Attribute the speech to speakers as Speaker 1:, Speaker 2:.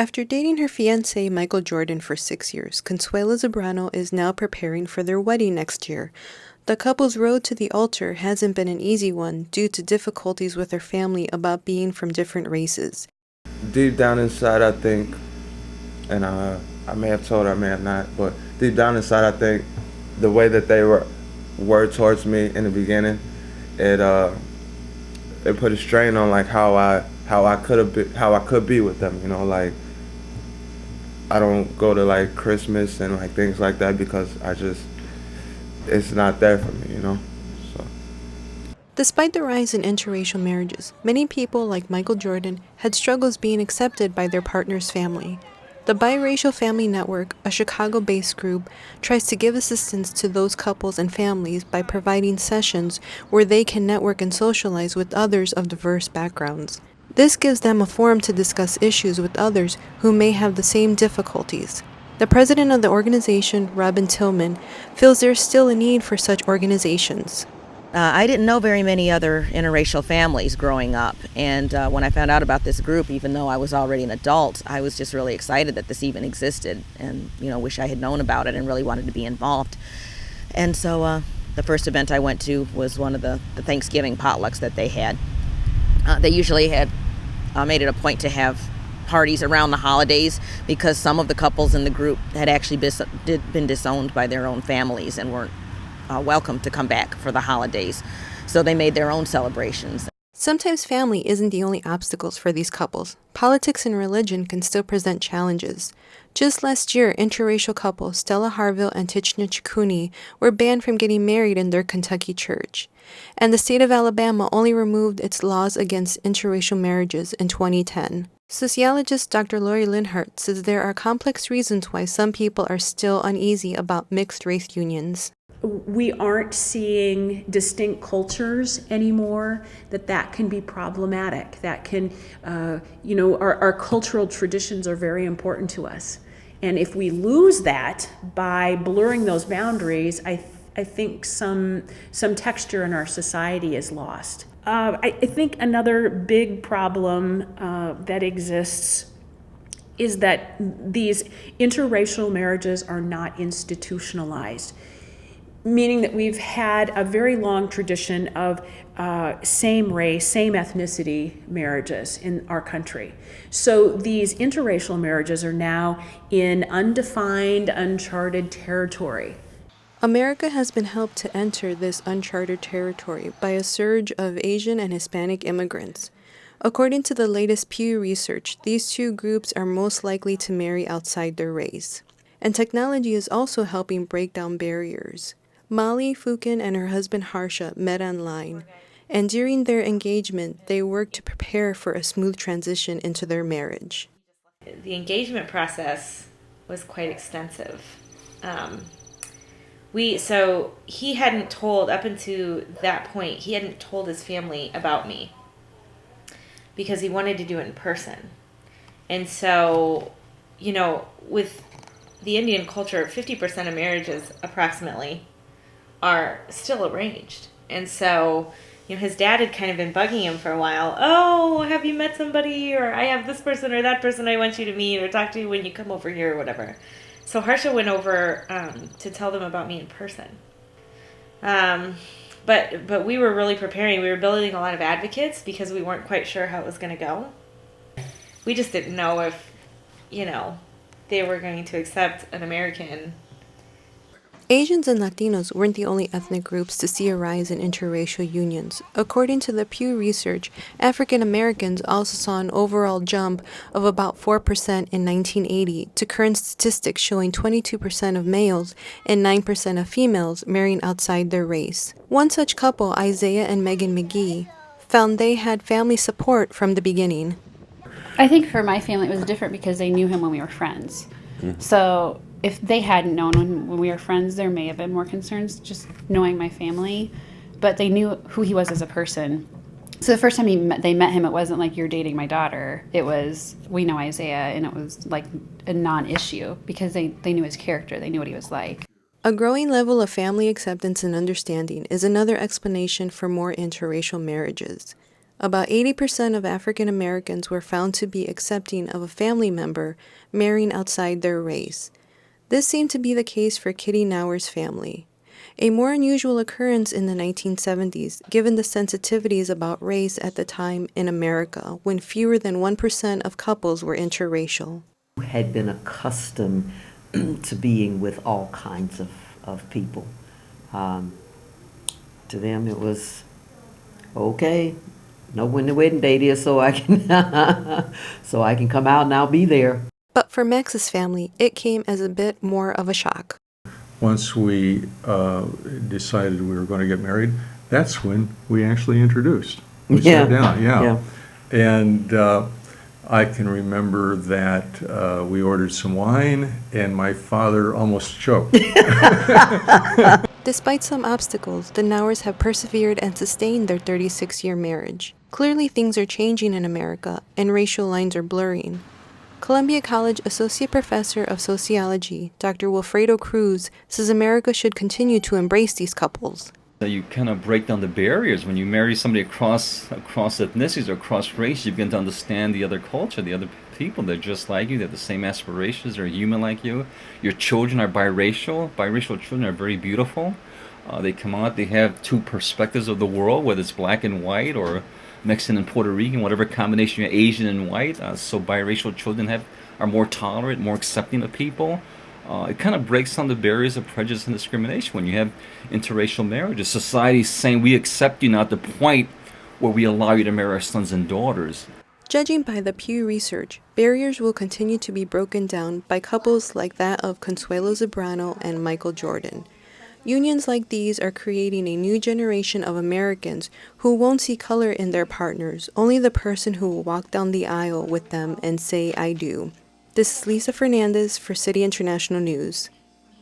Speaker 1: After dating her fiancé Michael Jordan for 6 years, Consuelo Zambrano is now preparing for their wedding next year. The couple's road to the altar hasn't been an easy one due to difficulties with their family about being from different races.
Speaker 2: Deep down inside, I think, and I may have told her, I may have not, but deep down inside, I think the way that they were towards me in the beginning, it it put a strain on like how I could be with them. You know, like I don't go to like Christmas and like things like that because it's not there for me. You know, so.
Speaker 1: Despite the rise in interracial marriages, many people, like Michael Jordan, had struggles being accepted by their partner's family. The Biracial Family Network, a Chicago-based group, tries to give assistance to those couples and families by providing sessions where they can network and socialize with others of diverse backgrounds. This gives them a forum to discuss issues with others who may have the same difficulties. The president of the organization, Robin Tillman, feels there's still a need for such organizations.
Speaker 3: I didn't know very many other interracial families growing up, and when I found out about this group, even though I was already an adult, I was just really excited that this even existed, and wish I had known about it and really wanted to be involved. And so the first event I went to was one of the Thanksgiving potlucks that they had. They usually had made it a point to have parties around the holidays because some of the couples in the group had actually been disowned by their own families and weren't welcome to come back for the holidays. So they made their own celebrations.
Speaker 1: Sometimes family isn't the only obstacles for these couples. Politics and religion can still present challenges. Just last year, interracial couple Stella Harville and Tichna Chikuni were banned from getting married in their Kentucky church. And the state of Alabama only removed its laws against interracial marriages in 2010. Sociologist Dr. Lori Linhart says there are complex reasons why some people are still uneasy about mixed-race unions.
Speaker 4: We aren't seeing distinct cultures anymore, that can be problematic. That can, our cultural traditions are very important to us. And if we lose that by blurring those boundaries, I think some texture in our society is lost. I think another big problem that exists is that these interracial marriages are not institutionalized, meaning that we've had a very long tradition of same race, same ethnicity marriages in our country. So these interracial marriages are now in undefined, uncharted territory.
Speaker 1: America has been helped to enter this uncharted territory by a surge of Asian and Hispanic immigrants. According to the latest Pew research, these two groups are most likely to marry outside their race. And technology is also helping break down barriers. Molly Fukin and her husband Harsha met online, and during their engagement, they worked to prepare for a smooth transition into their marriage.
Speaker 5: The engagement process was quite extensive. So he hadn't told, up until that point, he hadn't told his family about me because he wanted to do it in person. And so, with the Indian culture, 50% of marriages approximately are still arranged. And so, his dad had kind of been bugging him for a while. Oh, have you met somebody? Or I have this person or that person I want you to meet or talk to when you come over here or whatever. So Harsha went over to tell them about me in person. But we were really preparing. We were building a lot of advocates because we weren't quite sure how it was going to go. We just didn't know if, they were going to accept an American.
Speaker 1: Asians and Latinos weren't the only ethnic groups to see a rise in interracial unions. According to the Pew research, African Americans also saw an overall jump of about 4% in 1980 to current statistics showing 22% of males and 9% of females marrying outside their race. One such couple, Isaiah and Megan McGee, found they had family support from the beginning.
Speaker 6: I think for my family it was different because they knew him when we were friends. So if they hadn't known when we were friends, there may have been more concerns just knowing my family, but they knew who he was as a person. So the first time they met him, it wasn't like, you're dating my daughter. It was, we know Isaiah, and it was like a non-issue because they knew his character. They knew what he was like.
Speaker 1: A growing level of family acceptance and understanding is another explanation for more interracial marriages. About 80% of African Americans were found to be accepting of a family member marrying outside their race. This seemed to be the case for Kitty Nauer's family. A more unusual occurrence in the 1970s, given the sensitivities about race at the time in America, when fewer than 1% of couples were interracial.
Speaker 7: Had been accustomed to being with all kinds of people. To them it was, okay, know when the wedding date is so I can so I can come out and I'll be there.
Speaker 1: But for Max's family, it came as a bit more of a shock.
Speaker 8: Once we decided we were going to get married, that's when we actually introduced. We sat down, yeah. And I can remember that we ordered some wine, and my father almost choked.
Speaker 1: Despite some obstacles, the Nauers have persevered and sustained their 36-year marriage. Clearly, things are changing in America, and racial lines are blurring. Columbia College Associate Professor of Sociology, Dr. Wilfredo Cruz, says America should continue to embrace these couples.
Speaker 9: You kind of break down the barriers. When you marry somebody across ethnicities or across race, you begin to understand the other culture, the other people. They're just like you. They have the same aspirations. They're human like you. Your children are biracial. Biracial children are very beautiful. They come out. They have two perspectives of the world, whether it's black and white or Mexican and Puerto Rican, whatever combination, you're Asian and white. So biracial children are more tolerant, more accepting of people. It kind of breaks down the barriers of prejudice and discrimination when you have interracial marriages. Society's saying we accept you now at the point where we allow you to marry our sons and daughters.
Speaker 1: Judging by the Pew Research, barriers will continue to be broken down by couples like that of Consuelo Zebrano and Michael Jordan. Unions like these are creating a new generation of Americans who won't see color in their partners, only the person who will walk down the aisle with them and say, "I do." This is Lisa Fernandez for City International News.